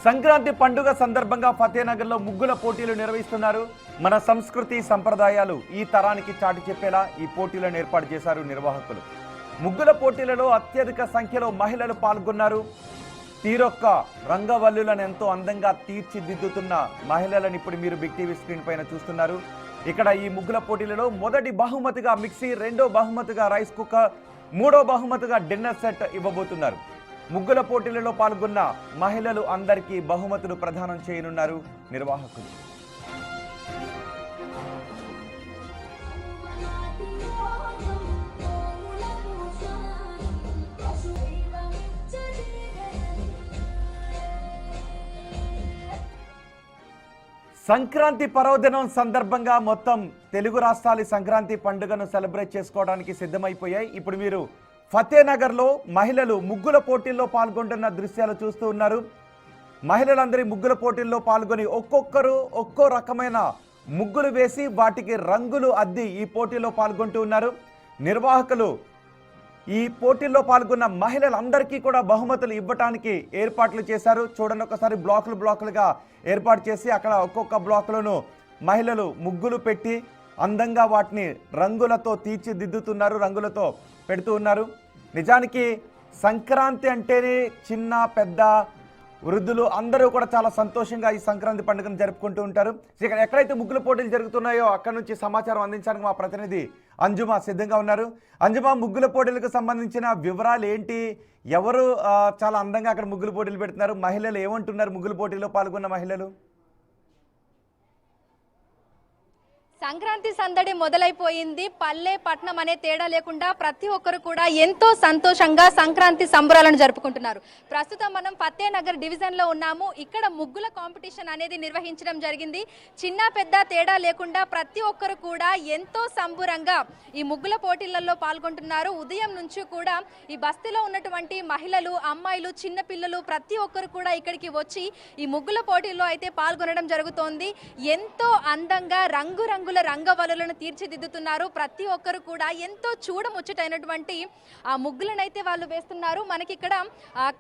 సంక్రాంతి పండుగ సందర్భంగా ఫతేనగర్లో ముగ్గుల పోటీలు నిర్వహిస్తున్నారు. మన సంస్కృతి సంప్రదాయాలు ఈ తరానికి చాటి చెప్పేలా ఈ పోటీలను ఏర్పాటు చేశారు నిర్వాహకులు. ముగ్గుల పోటీలలో అత్యధిక సంఖ్యలో మహిళలు పాల్గొన్నారు. తీరొక్క రంగవల్లులను ఎంతో అందంగా తీర్చిదిద్దుతున్న మహిళలను ఇప్పుడు మీరు బిగ్ టీవీ స్క్రీన్ పైన చూస్తున్నారు. ఇక్కడ ఈ ముగ్గుల పోటీలలో మొదటి బహుమతిగా మిక్సీ, రెండో బహుమతిగా రైస్ కుక్కర్, మూడో బహుమతిగా డిన్నర్ సెట్ ఇవ్వబోతున్నారు. ముగ్గుల పోటీలలో పాల్గొన్న మహిళలు అందరికీ బహుమతులు ప్రదానం చేయనున్నారు నిర్వాహకులు. సంక్రాంతి పర్వదినం సందర్భంగా మొత్తం తెలుగు రాష్ట్రాలు సంక్రాంతి పండుగను సెలబ్రేట్ చేసుకోవడానికి సిద్ధమైపోయాయి. ఇప్పుడు మీరు ఫతేనగర్లో మహిళలు ముగ్గుల పోటీల్లో పాల్గొంటున్న దృశ్యాలు చూస్తూ ఉన్నారు. మహిళలందరి ముగ్గుల పోటీల్లో పాల్గొని ఒక్కొక్కరు ఒక్కో రకమైన ముగ్గులు వేసి వాటికి రంగులు అద్ది ఈ పోటీలో పాల్గొంటూ ఉన్నారు. నిర్వాహకులు ఈ పోటీల్లో పాల్గొన్న మహిళలందరికీ కూడా బహుమతులు ఇవ్వటానికి ఏర్పాట్లు చేశారు. చూడండి, ఒకసారి బ్లాకులుగా ఏర్పాటు చేసి అక్కడ ఒక్కొక్క బ్లాకులను మహిళలు ముగ్గులు పెట్టి అందంగా వాటిని రంగులతో తీర్చిదిద్దుతున్నారు, రంగులతో పెడుతూ ఉన్నారు. నిజానికి సంక్రాంతి అంటేనే చిన్న పెద్ద వృద్ధులు అందరూ కూడా చాలా సంతోషంగా ఈ సంక్రాంతి పండుగను జరుపుకుంటూ ఉంటారు. ఇక్కడ ఎక్కడైతే ముగ్గుల పోటీలు జరుగుతున్నాయో అక్కడ నుంచి సమాచారం అందించడానికి మా ప్రతినిధి అంజుమా సిద్ధంగా ఉన్నారు. అంజుమా, ముగ్గుల పోటీలకు సంబంధించిన వివరాలు ఏంటి? ఎవరు చాలా అందంగా అక్కడ ముగ్గుల పోటీలు పెడుతున్నారు? మహిళలు ఏమంటున్నారు? ముగ్గుల పోటీలో పాల్గొన్న మహిళలు సంక్రాంతి సందడి మొదలైపోయింది. పల్లె పట్నం అనే తేడా లేకుండా ప్రతి ఒక్కరు కూడా ఎంతో సంతోషంగా సంక్రాంతి సంబరాలను జరుపుకుంటున్నారు. ప్రస్తుతం మనం ఫతేనగర్ డివిజన్ లో ఉన్నాము. ఇక్కడ ముగ్గుల కాంపిటీషన్ అనేది నిర్వహించడం జరిగింది. చిన్న పెద్ద తేడా లేకుండా ప్రతి ఒక్కరు కూడా ఎంతో సంబురంగా ఈ ముగ్గుల పోటీలలో పాల్గొంటున్నారు. ఉదయం నుంచి కూడా ఈ బస్తీలో ఉన్నటువంటి మహిళలు, అమ్మాయిలు, చిన్న పిల్లలు ప్రతి ఒక్కరు కూడా ఇక్కడికి వచ్చి ఈ ముగ్గుల పోటీల్లో అయితే పాల్గొనడం జరుగుతోంది. ఎంతో అందంగా రంగురంగుల రంగవల్లులను తీర్చిదిద్దుతున్నారు. ప్రతి ఒక్కరు కూడా ఎంతో చూడముచ్చటైనటువంటి ఆ ముగ్గులను అయితే వాళ్ళు వేస్తున్నారు. మనకి ఇక్కడ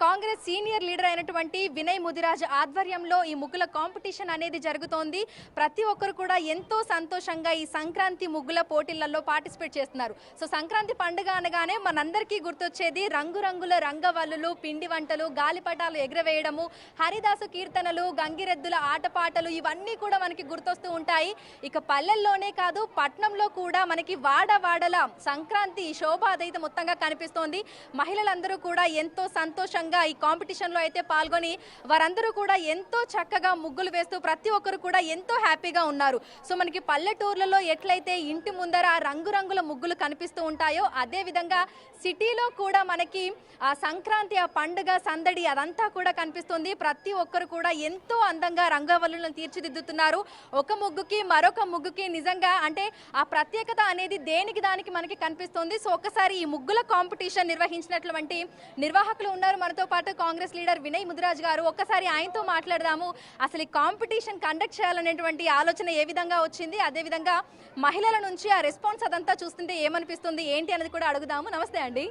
కాంగ్రెస్ సీనియర్ లీడర్ అయినటువంటి వినయ్ ముదిరాజ్ ఆధ్వర్యంలో ఈ ముగ్గుల కాంపిటీషన్ అనేది జరుగుతోంది. ప్రతి ఒక్కరు కూడా ఎంతో సంతోషంగా ఈ సంక్రాంతి ముగ్గుల పోటీలలో పార్టిసిపేట్ చేస్తున్నారు. సో సంక్రాంతి పండుగ అనగానే మనందరికీ గుర్తొచ్చేది రంగురంగుల రంగవల్లులు, పిండి వంటలు, గాలిపటాలు ఎగరవేయడము, హరిదాసు కీర్తనలు, గంగిరెద్దుల ఆటపాటలు ఇవన్నీ కూడా మనకి గుర్తొస్తూ ఉంటాయి. ఇక పల్లెల్లోనే కాదు, పట్నంలో కూడా మనకి వాడవాడల సంక్రాంతి శోభ అదైతే మొత్తంగా కనిపిస్తోంది. మహిళలందరూ కూడా ఎంతో సంతోషంగా ఈ కాంపిటీషన్లో అయితే పాల్గొని వారందరూ కూడా ఎంతో చక్కగా ముగ్గులు వేస్తూ ప్రతి ఒక్కరు కూడా ఎంతో హ్యాపీగా ఉన్నారు. సో మనకి పల్లెటూర్లలో ఎట్లయితే ఇంటి ముందర రంగురంగుల ముగ్గులు కనిపిస్తూ ఉంటాయో అదే విధంగా సిటీలో కూడా మనకి ఆ సంక్రాంతి ఆ పండుగ సందడి అదంతా కూడా కనిపిస్తుంది. ప్రతి ఒక్కరు కూడా ఎంతో అందంగా రంగవల్లులను తీర్చిదిద్దుతున్నారు. ఒక ముగ్గుకి మరొక ముగ్గుకి నిజంగా అంటే ఆ ప్రత్యేకత అనేది దేనికి దానికి మనకి కనిపిస్తుంది. సో ఒక్కసారి ఈ ముగ్గుల కాంపిటీషన్ నిర్వహించినటువంటి నిర్వాహకులు ఉన్నారు మనతో పాటు, కాంగ్రెస్ లీడర్ వినయ్ ముదిరాజ్ గారు. ఒక్కసారి ఆయనతో మాట్లాడదాము. అసలు ఈ కాంపిటీషన్ కండక్ట్ చేయాలనేటువంటి ఆలోచన ఏ విధంగా వచ్చింది, అదేవిధంగా మహిళల నుంచి ఆ రెస్పాన్స్ అదంతా చూస్తుంటే ఏమనిపిస్తుంది ఏంటి అనేది కూడా అడుగుదాము. నమస్తే అండి.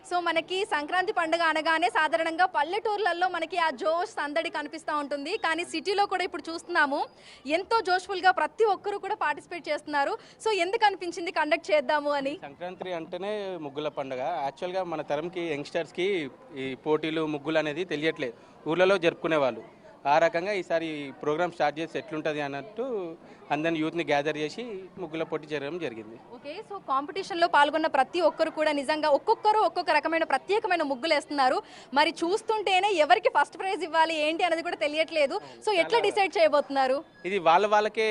సో మనకి సంక్రాంతి పండుగ అనగానే సాధారణంగా పల్లెటూర్లలో మనకి ఆ జోష్ సందడి కనిపిస్తూ ఉంటుంది. కానీ సిటీలో కూడా ఇప్పుడు చూస్తున్నాము ఎంతో జోష్ఫుల్గా ప్రతి ఒక్కరు కూడా పార్టిసిపేట్ చేస్తున్నారు. సో ఎందుకు అనిపించింది కండక్ట్ చేద్దాము అని? సంక్రాంతి అంటేనే ముగ్గుల పండుగ. యాక్చువల్గా మన తరంకి యంగ్స్టర్స్కి ఈ పోటీలు ముగ్గులు అనేది తెలియట్లేదు, ఊళ్ళలో జరుపుకునేవాళ్ళు. ఆ రకంగా ఈసారి ప్రోగ్రామ్ స్టార్ట్ చేసి ఎట్లుంటుంది అన్నట్టు అందరిని యూత్ని గ్యాదర్ చేసి ముగ్గుల పోటీ జరగడం జరిగింది. ఓకే, సో కాంపిటీషన్లో పాల్గొన్న ప్రతి ఒక్కరు కూడా నిజంగా ఒక్కొక్కరు ఒక్కొక్క రకమైన ప్రత్యేకమైన ముగ్గులు వేస్తున్నారు. మరి చూస్తుంటేనే ఎవరికి ఫస్ట్ ప్రైజ్ ఇవ్వాలి ఏంటి అనేది కూడా తెలియట్లేదు. సో ఎట్లా డిసైడ్ చేయబోతున్నారు? ఇది వాళ్ళకే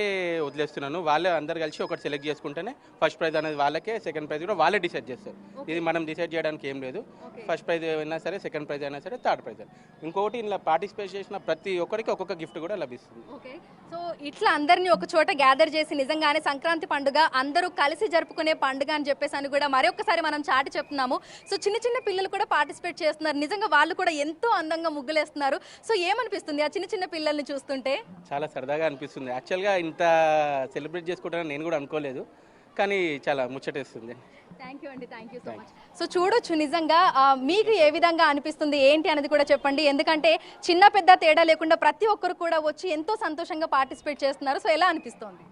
వదిలేస్తున్నాను. వాళ్ళే అందరు కలిసి ఒకటి సెలెక్ట్ చేసుకుంటేనే ఫస్ట్ ప్రైజ్ అనేది వాళ్ళకే, సెకండ్ ప్రైజ్ కూడా వాళ్ళే డిసైడ్ చేస్తారు. ఇది మనం డిసైడ్ చేయడానికి ఏం లేదు. ఫస్ట్ ప్రైజ్ అయినా సరే, సెకండ్ ప్రైజ్ అయినా సరే, థర్డ్ ప్రైజ్. ఇంకొకటి ఇలా పార్టిసిపేట్ చేసిన ప్రతి ఒక్కరికి ఒక్కొక్క గిఫ్ట్ కూడా లభిస్తుంది. ఓకే, సో ఇట్లా అందరినీ ఒక చోట గ్యాదర్ చేసి నిజంగానే సంక్రాంతి పండుగ అందరూ కలిసి జరుపుకునే పండుగ అని చెప్పేసి అని కూడా మరొకసారి మనం చాటి చెప్తున్నాము. సో చిన్న చిన్న పిల్లలు కూడా పార్టిసిపేట్ చేస్తున్నారు. నిజంగా వాళ్ళు కూడా ఎంతో అందంగా ముగ్గులేస్తున్నారు. సో ఏమనిపిస్తుంది ఆ చిన్న చిన్న పిల్లల్ని చూస్తుంటే? చాలా సరదాగా అనిపిస్తుంది. యాక్చువల్గా ఇంత సెలబ్రేట్ చేసుకుంటానని నేను కూడా అనుకోలేదు, కానీ చాలా ముచ్చటేస్తుంది. థ్యాంక్ యూ అండి, thank you so much. So చూడొచ్చు నిజంగా మీకు ఏ విధంగా అనిపిస్తుంది ఏంటి అనేది కూడా చెప్పండి. ఎందుకంటే చిన్న పెద్ద తేడా లేకుండా ప్రతి ఒక్కరు కూడా వచ్చి ఎంతో సంతోషంగా పార్టిసిపేట్ చేస్తున్నారు. సో ఎలా అనిపిస్తుంది?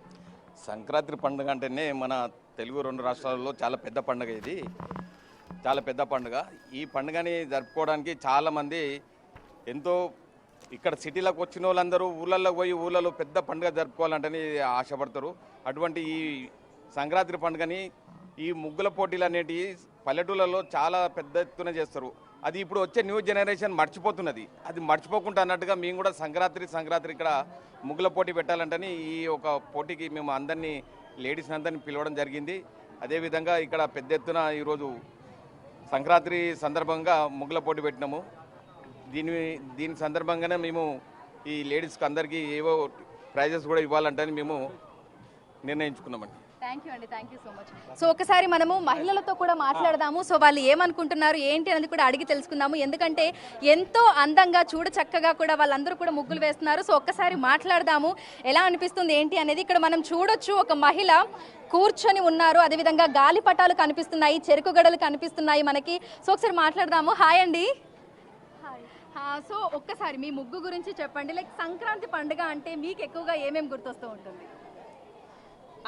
సంక్రాంతి పండుగ అంటేనే మన తెలుగు 2 రాష్ట్రాలలో చాలా పెద్ద పండుగ. ఇది చాలా పెద్ద పండుగ. ఈ పండుగని జరుపుకోవడానికి చాలామంది ఎంతో ఇక్కడ సిటీలకు వచ్చిన వాళ్ళందరూ ఊళ్ళల్లో పోయి ఊళ్ళలో పెద్ద పండుగ జరుపుకోవాలంటేనే ఆశపడతారు. అటువంటి ఈ సంక్రాంతి పండుగని ఈ ముగ్గుల పోటీలు అనేటివి పల్లెటూళ్ళలో చాలా పెద్ద ఎత్తున చేస్తారు. అది ఇప్పుడు వచ్చే న్యూ జనరేషన్ మర్చిపోతున్నది. అది మర్చిపోకుండా అన్నట్టుగా మేము కూడా సంక్రాంతి ఇక్కడ ముగ్గుల పోటీ పెట్టాలంటని ఈ ఒక పోటీకి మేము అందరినీ లేడీస్ అందరినీ పిలవడం జరిగింది. అదేవిధంగా ఇక్కడ పెద్ద ఎత్తున ఈరోజు సంక్రాంతి సందర్భంగా ముగ్గుల పోటీ పెట్టినాము. దీని సందర్భంగానే మేము ఈ లేడీస్కి అందరికీ ఏవో ప్రైజెస్ కూడా ఇవ్వాలంటని మేము నిర్ణయించుకున్నామండి. థ్యాంక్ యూ అండి, thank you so much. So ఒకసారి మనము మహిళలతో కూడా మాట్లాడదాము. సో వాళ్ళు ఏమనుకుంటున్నారు ఏంటి అనేది కూడా అడిగి తెలుసుకుందాము. ఎందుకంటే ఎంతో అందంగా చూడ చక్కగా కూడా వాళ్ళందరూ కూడా ముగ్గులు వేస్తున్నారు. సో ఒక్కసారి మాట్లాడదాము ఎలా అనిపిస్తుంది ఏంటి అనేది. ఇక్కడ మనం చూడొచ్చు ఒక మహిళ కూర్చొని ఉన్నారు, అదేవిధంగా గాలిపటాలు కనిపిస్తున్నాయి, చెరుకు గడలు కనిపిస్తున్నాయి మనకి. సో ఒకసారి మాట్లాడదాము. హాయ్ అండి. సో ఒక్కసారి మీ ముగ్గు గురించి చెప్పండి. లైక్ సంక్రాంతి పండుగ అంటే మీకు ఎక్కువగా ఏమేమి గుర్తొస్తూ ఉంటుంది?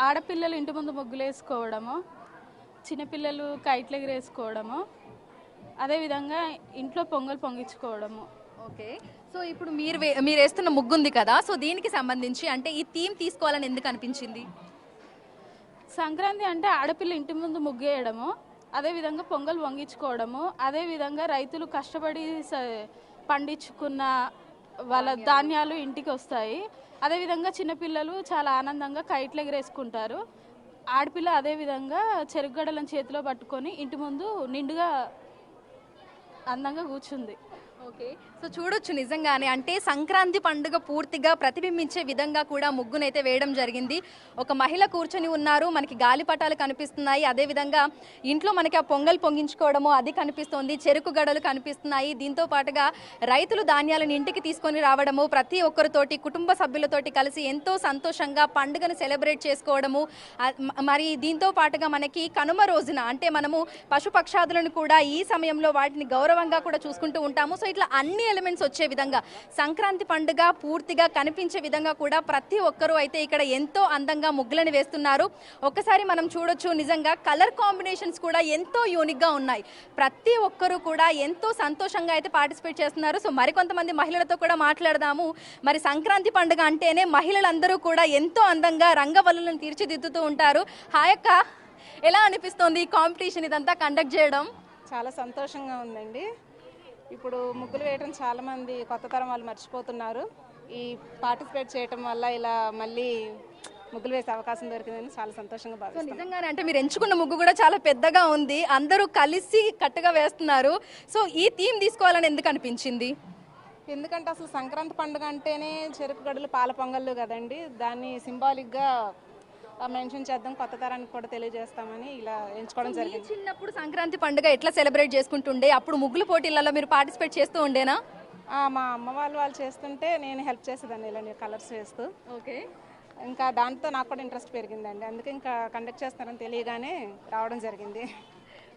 ఆడపిల్లలు ఇంటి ముందు ముగ్గులు వేసుకోవడము, చిన్నపిల్లలు కైట్లు ఎగరేసుకోవడము, అదేవిధంగా ఇంట్లో పొంగల్ పొంగించుకోవడము. ఓకే, సో ఇప్పుడు మీరు వేస్తున్న ముగ్గు ఉంది కదా, సో దీనికి సంబంధించి అంటే ఈ థీమ్ తీసుకోవాలని ఎందుకు అనిపించింది? సంక్రాంతి అంటే ఆడపిల్ల ఇంటి ముందు ముగ్గు వేయడము, అదేవిధంగా పొంగల్ పొంగించుకోవడము, అదేవిధంగా రైతులు కష్టపడి పండించుకున్న వాళ్ళ ధాన్యాలు ఇంటికి వస్తాయి. అదేవిధంగా చిన్నపిల్లలు చాలా ఆనందంగా కైట్లు ఎగరేసుకుంటారు. ఆడపిల్ల అదేవిధంగా చెరుగడలను చేతిలో పట్టుకొని ఇంటి ముందు నిండుగా అందంగా కూర్చుంది. ఓకే, సో చూడొచ్చు నిజంగానే అంటే సంక్రాంతి పండుగ పూర్తిగా ప్రతిబింబించే విధంగా కూడా ముగ్గునైతే వేయడం జరిగింది. ఒక మహిళ కూర్చొని ఉన్నారు, మనకి గాలిపటాలు కనిపిస్తున్నాయి, అదేవిధంగా ఇంట్లో మనకి ఆ పొంగల్ పొంగించుకోవడము అది కనిపిస్తుంది, చెరుకు గడలు కనిపిస్తున్నాయి. దీంతో పాటుగా రైతులు ధాన్యాలను ఇంటికి తీసుకొని రావడము, ప్రతి ఒక్కరితోటి కుటుంబ సభ్యులతోటి కలిసి ఎంతో సంతోషంగా పండుగను సెలబ్రేట్ చేసుకోవడము. మరి దీంతో పాటుగా మనకి కనుమ రోజున అంటే మనము పశుపక్షాదులను కూడా ఈ సమయంలో వాటిని గౌరవంగా కూడా చూసుకుంటూ ఉంటాము. సో ఇట్లా అన్ని ఎలిమెంట్స్ వచ్చే విధంగా సంక్రాంతి పండుగ పూర్తిగా కనిపించే విధంగా కూడా ప్రతి ఒక్కరూ అయితే ఇక్కడ ఎంతో అందంగా ముగ్గులను వేస్తున్నారు. ఒక్కసారి మనం చూడొచ్చు నిజంగా కలర్ కాంబినేషన్స్ కూడా ఎంతో యూనిక్గా ఉన్నాయి. ప్రతి ఒక్కరూ కూడా ఎంతో సంతోషంగా అయితే పార్టిసిపేట్ చేస్తున్నారు. సో మరికొంతమంది మహిళలతో కూడా మాట్లాడదాము. మరి సంక్రాంతి పండుగ అంటేనే మహిళలందరూ కూడా ఎంతో అందంగా రంగవల్లులను తీర్చిదిద్దుతూ ఉంటారు. హాయ్ అక్క, ఎలా అనిపిస్తోంది ఈ కాంపిటీషన్ ఇదంతా కండక్ట్ చేయడం? చాలా సంతోషంగా ఉందండి. ఇప్పుడు ముగ్గులు వేయడం చాలామంది కొత్త తరం వాళ్ళు మర్చిపోతున్నారు. ఈ పార్టిసిపేట్ చేయడం వల్ల ఇలా మళ్ళీ ముగ్గులు వేసే అవకాశం దొరికిందని చాలా సంతోషంగా భావిస్తున్నాను. నిజంగానే అంటే మీరు ఎంచుకున్న ముగ్గు కూడా చాలా పెద్దగా ఉంది, అందరూ కలిసి కట్టుగా వేస్తున్నారు. సో ఈ థీమ్ తీసుకోవాలని ఎందుకు అనిపించింది? ఎందుకంటే అసలు సంక్రాంతి పండుగ అంటేనే చెరుకు గడులు పాల పొంగళ్ళు కదండి. దాన్ని సింబాలిక్గా మెన్షన్ చేద్దాం, కొత్త తరానికి కూడా తెలియజేస్తామని ఇలా ఎంచుకోవడం జరిగింది. చిన్నప్పుడు సంక్రాంతి పండుగ ఎట్లా సెలబ్రేట్ చేసుకుంటుండే? అప్పుడు ముగ్గులు పోటీలలో మీరు పార్టిసిపేట్ చేస్తూ ఉండేనా? మా అమ్మ వాళ్ళు చేస్తుంటే నేను హెల్ప్ చేసేదాన్ని ఇలాంటి కలర్స్ వేస్తూ. ఓకే, ఇంకా దాంతో నాకు కూడా ఇంట్రెస్ట్ పెరిగిందండి. అందుకే ఇంకా కండక్ట్ చేస్తారని తెలియగానే రావడం జరిగింది.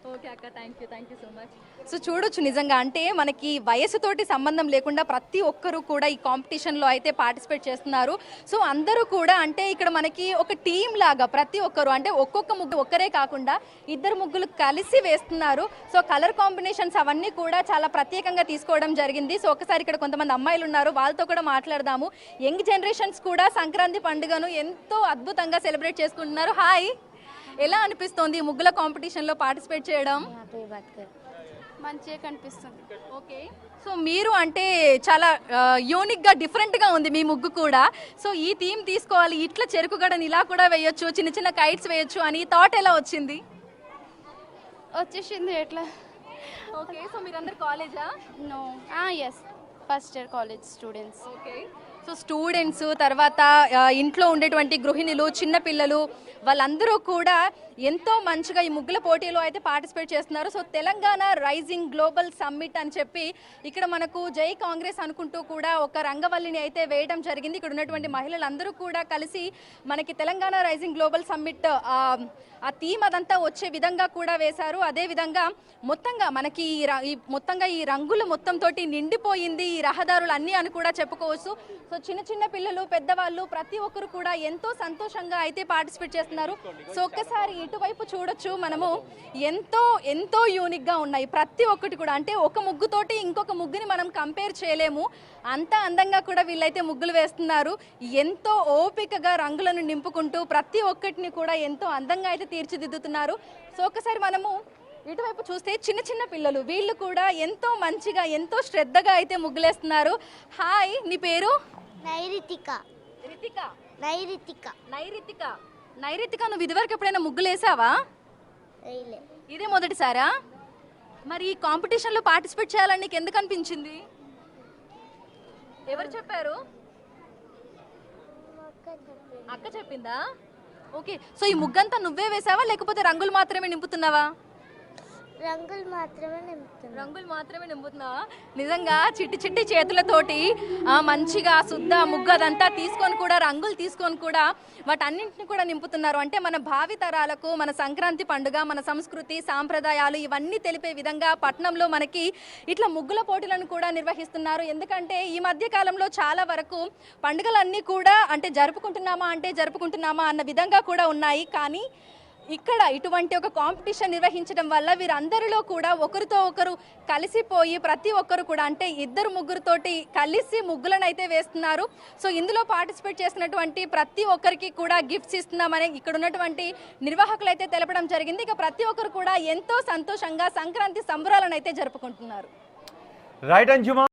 ఓకే అక్క, thank you so much. So చూడొచ్చు నిజంగా అంటే మనకి వయసుతోటి సంబంధం లేకుండా ప్రతి ఒక్కరూ కూడా ఈ కాంపిటీషన్లో అయితే పార్టిసిపేట్ చేస్తున్నారు. సో అందరూ కూడా అంటే ఇక్కడ మనకి ఒక టీం లాగా ప్రతి ఒక్కరు అంటే ఒక్కొక్క ముగ్గు ఒక్కరే కాకుండా ఇద్దరు ముగ్గులు కలిసి వేస్తున్నారు. సో కలర్ కాంబినేషన్స్ అవన్నీ కూడా చాలా ప్రత్యేకంగా తీసుకోవడం జరిగింది. సో ఒకసారి ఇక్కడ కొంతమంది అమ్మాయిలు ఉన్నారు, వాళ్ళతో కూడా మాట్లాడదాము. యంగ్ జనరేషన్స్ కూడా సంక్రాంతి పండుగను ఎంతో అద్భుతంగా సెలబ్రేట్ చేసుకుంటున్నారు. హాయ్, ఎలా అనిపిస్తోంది ముగ్గుల కాంపిటీషన్లో పార్టిసిపేట్ చేయడం? మంచిగా కనిపిస్తుంది. ఓకే, సో మీరు అంటే చాలా యూనిక్గా డిఫరెంట్గా ఉంది మీ ముగ్గు కూడా. సో ఈ థీమ్ తీసుకోవాలి, ఇట్లా చెరుకు గడని ఇలా కూడా వేయొచ్చు, చిన్న చిన్న కైట్స్ వేయొచ్చు అని థాట్ ఎలా వచ్చింది? వచ్చేసింది ఎట్లా? ఓకే, సో మీరందరు కాలేజా? No, yes, first year college students. Okay, so students తర్వాత ఇంట్లో ఉండేటువంటి గృహిణులు చిన్నపిల్లలు వాళ్ళందరూ కూడా ఎంతో మంచిగా ఈ ముగ్గుల పోటీలో అయితే పార్టిసిపేట్ చేస్తున్నారు. So Telangana rising global summit అని చెప్పి ఇక్కడ మనకు జై కాంగ్రెస్ అనుకుంటూ కూడా ఒక రంగవల్లిని అయితే వేయడం జరిగింది. ఇక్కడ ఉన్నటువంటి మహిళలందరూ కూడా కలిసి మనకి తెలంగాణ రైజింగ్ గ్లోబల్ సమ్మిట్ ఆ థీమ్ అదంతా వచ్చే విధంగా కూడా వేశారు. అదే విధంగా మొత్తంగా మనకి మొత్తంగా ఈ రంగుల మొత్తం తోటి నిండిపోయింది ఈ రహదారులు అన్నీ అని కూడా చెప్పుకోవచ్చు. సో చిన్న చిన్న పిల్లలు పెద్దవాళ్ళు ప్రతి ఒక్కరు కూడా ఎంతో సంతోషంగా అయితే పార్టిసిపేట్ చేస్తున్నారు. సో ఒక్కసారి ఇటువైపు చూడొచ్చు మనము, ఎంతో ఎంతో యూనిక్ గా ఉన్నాయి ప్రతి ఒక్కటి కూడా. అంటే ఒక ముగ్గుతోటి ఇంకొక ముగ్గుని మనం కంపేర్ చేయలేము, అంత అందంగా కూడా వీళ్ళైతే ముగ్గులు వేస్తున్నారు. ఎంతో ఓపికగా రంగులను నింపుకుంటూ ప్రతి ఒక్కటిని కూడా ఎంతో అందంగా అయితే తీర్చిదిద్దుతున్నారు. సో ఒకసారి మనము ఇటువైపు చూస్తే చిన్న చిన్న పిల్లలు వీళ్ళు కూడా ఎంతో మంచిగా ఎంతో శ్రద్ధగా అయితే ముగ్గులేస్తున్నారు. హాయ్, నీ పేరు? నైరితిక. రితిక. నైరితిక. నైరితిక. నైరితిక, నువ్వు ఇదివరకు ఎప్పుడైనా ముగ్గులు వేసావా? వేయలే. ఇదే మొదటిసారా? మరి ఈ కాంపిటీషన్లో పార్టిసిపేట్ చేయాలని నీకు ఎందుకు అనిపించింది? ఎవరు చెప్పారు? అక్క చెప్పిందా? ఓకే. సో ఈ ముగ్గంతా నువ్వే వేసావా లేకపోతే రంగులు మాత్రమే నింపుతున్నావా? రంగులు మాత్రమే నింపుతున్నా. రంగులు మాత్రమే నింపుతున్నావా? నిజంగా చిట్టి చిట్టి చేతులతోటి మంచిగా శుద్ధ ముగ్గు అదంతా తీసుకొని కూడా రంగులు తీసుకొని కూడా వాటన్నింటిని కూడా నింపుతున్నారు. అంటే మన భావి తరాలకు మన సంక్రాంతి పండుగ, మన సంస్కృతి సాంప్రదాయాలు ఇవన్నీ తెలిపే విధంగా పట్నంలో మనకి ఇట్లా ముగ్గుల పోటీలను కూడా నిర్వహిస్తున్నారు. ఎందుకంటే ఈ మధ్య కాలంలో చాలా వరకు పండుగలన్నీ కూడా అంటే జరుపుకుంటున్నామా అన్న విధంగా కూడా ఉన్నాయి. కానీ ఇక్కడ ఇటువంటి ఒక కాంపిటీషన్ నిర్వహించడం వల్ల వీరందరిలో కూడా ఒకరితో ఒకరు కలిసిపోయి ప్రతి ఒక్కరు కూడా అంటే ఇద్దరు ముగ్గురుతోటి కలిసి ముగ్గులను అయితే వేస్తున్నారు. సో ఇందులో పార్టిసిపేట్ చేసినటువంటి ప్రతి ఒక్కరికి కూడా గిఫ్ట్స్ ఇస్తున్నామని ఇక్కడ ఉన్నటువంటి నిర్వాహకులు అయితే తెలపడం జరిగింది. ఇక ప్రతి ఒక్కరు కూడా ఎంతో సంతోషంగా సంక్రాంతి సంబరాలను అయితే జరుపుకుంటున్నారు. రైట్ అంజుమా.